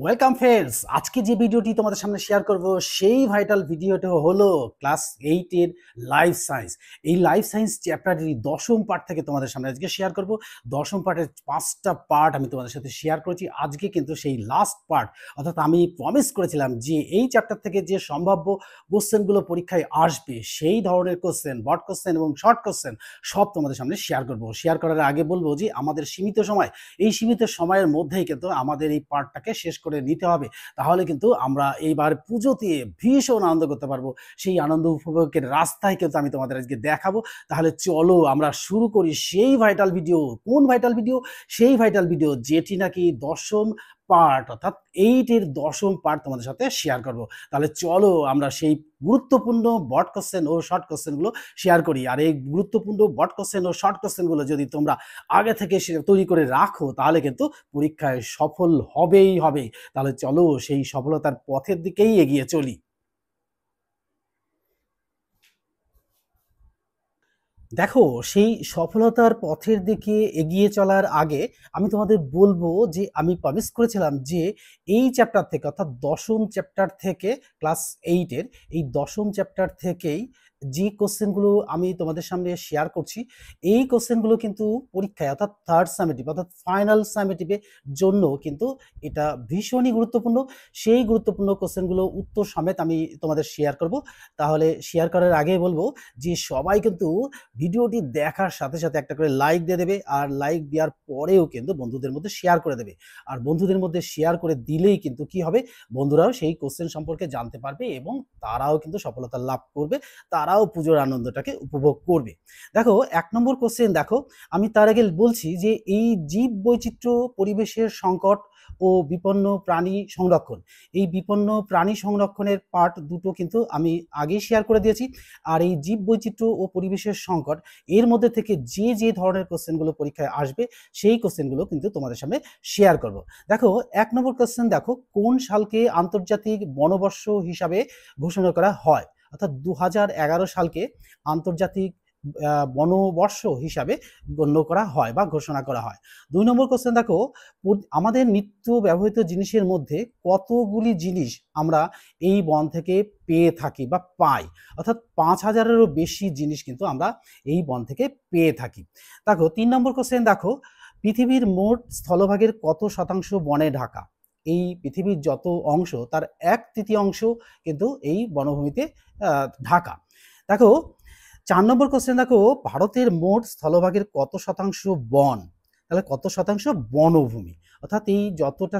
Welcome friends, আজকে যে ভিডিওটি তোমাদের সামনে শেয়ার করব সেই ভাইটাল ভিডিওটা হলো ক্লাস 8 এর লাইফ সায়েন্স। এই লাইফ সায়েন্স চ্যাপ্টারের দশম পার্ট থেকে তোমাদের সামনে আজকে শেয়ার করব। দশম পার্টের 5টা পার্ট আমি তোমাদের সাথে শেয়ার করেছি। আজকে কিন্তু সেই লাস্ট পার্ট, অর্থাৎ আমি প্রমিস করেছিলাম যে এই চ্যাপ্টার থেকে যে সম্ভাব্য কোশ্চেনগুলো পরীক্ষায় আসবে সেই ধরনের কোশ্চেন, বড় কোশ্চেন এবং শর্ট কোশ্চেন সব তোমাদের সামনে শেয়ার করব। শেয়ার করার আগে বলবো যে আমাদের সীমিত সময়, এই সীমিত সময়ের মধ্যেই কিন্তু আমাদের এই পার্টটাকে শেষ করে নিতে হবে। তাহলে কিন্তু আমরা এইবার পুজোতে ভীষণ আনন্দ করতে পারবো। সেই আনন্দ উপভোগের রাস্তায় কিন্তু আমি তোমাদের আজকে দেখাবো। তাহলে চলো আমরা শুরু করি সেই ভাইটাল ভিডিও। কোন ভাইটাল ভিডিও? সেই ভাইটাল ভিডিও যেটি নাকি দশম পার্ট, অর্থাৎ 8 এর দশম পার্ট তোমাদের সাথে শেয়ার করব। তাহলে চলো আমরা সেই গুরুত্বপূর্ণ বট কোশ্চেন ও শর্ট কোশ্চেনগুলো শেয়ার করি। আর এই গুরুত্বপূর্ণ বট কোশ্চেন ও শর্ট কোশ্চেনগুলো যদি তোমরা আগে থেকে তৈরি করে রাখো তাহলে কিন্তু পরীক্ষায় সফল হবেই হবে। তাহলে চলো সেই সফলতার পথের দিকেই এগিয়ে চলি। দেখো, সেই সফলতার পথের দিকে এগিয়ে চলার আগে আমি তোমাদের বলবো যে আমি প্রমিস করেছিলাম যে এই চ্যাপ্টার থেকে, অর্থাৎ দশম চ্যাপ্টার থেকে, ক্লাস 8 এর এই দশম চ্যাপ্টার থেকেই যে কোশ্চেনগুলো আমি তোমাদের সামনে শেয়ার করছি, এই কোশ্চেনগুলো কিন্তু পরীক্ষায়, অর্থাৎ থার্ড সামেটিভ অর্থাৎ ফাইনাল সামেটিভের জন্য কিন্তু এটা ভীষণই গুরুত্বপূর্ণ। সেই গুরুত্বপূর্ণ কোশ্চেনগুলো উত্তর সমেত আমি তোমাদের শেয়ার করব। তাহলে শেয়ার করার আগে বলবো যে সবাই কিন্তু ভিডিওটি দেখার সাথে সাথে একটা করে লাইক দিয়ে দেবে, আর লাইক দেওয়ার পরেও কিন্তু বন্ধুদের মধ্যে শেয়ার করে দেবে। আর বন্ধুদের মধ্যে শেয়ার করে দিলেই কিন্তু কি হবে, বন্ধুরাও সেই কোশ্চেন সম্পর্কে জানতে পারবে এবং তারাও কিন্তু সফলতা লাভ করবে, তারাও পুজোর আনন্দটাকে উপভোগ করবে। দেখো, 1 নম্বর কোশ্চেন দেখো, আমি তার আগে বলছি যে এই জীব বৈচিত্র্য, পরিবেশের সংকট ও বিপন্ন প্রাণী সংরক্ষণ, এই বিপন্ন প্রাণী সংরক্ষণের পার্ট দুটো কিন্তু আমি আগেই শেয়ার করে দিয়েছি। আর এই জীব বৈচিত্র্য ও পরিবেশের সংকট, এর মধ্যে থেকে যে যে ধরনের কোশ্চেনগুলো পরীক্ষায় আসবে সেই কোশ্চেনগুলো কিন্তু তোমাদের সামনে শেয়ার করব। দেখো, 1 নম্বর কোশ্চেন দেখো, কোন সালকে আন্তর্জাতিক বনবর্ষ হিসাবে ঘোষণা করা হয়? অর্থাৎ 2011 সালকে আন্তর্জাতিক বনবর্ষ হিসাবে গণ্য করা হয় বা ঘোষণা করা হয়। 2 নম্বর কোশ্চেন দেখো, আমাদের নিত্য ব্যবহৃত জিনিসের মধ্যে কতগুলি জিনিস আমরা এই বন থেকে পেয়ে থাকি বা পাই? অর্থাৎ 5,000-এরও বেশি জিনিস কিন্তু আমরা এই বন থেকে পেয়ে থাকি। দেখো, 3 নম্বর কোশ্চেন দেখো, পৃথিবীর মোট স্থলভাগের কত শতাংশ বনে ঢাকা? এই পৃথিবীর যত অংশ তার 1/3 কিন্তু এই বনভূমিতে ঢাকা। দেখো, 4 নম্বর কোশ্চেন দেখো, ভারতের মোট স্থলভাগের কত শতাংশ বন? তাহলে কত শতাংশ বনভূমি? অর্থাৎ এই যতটা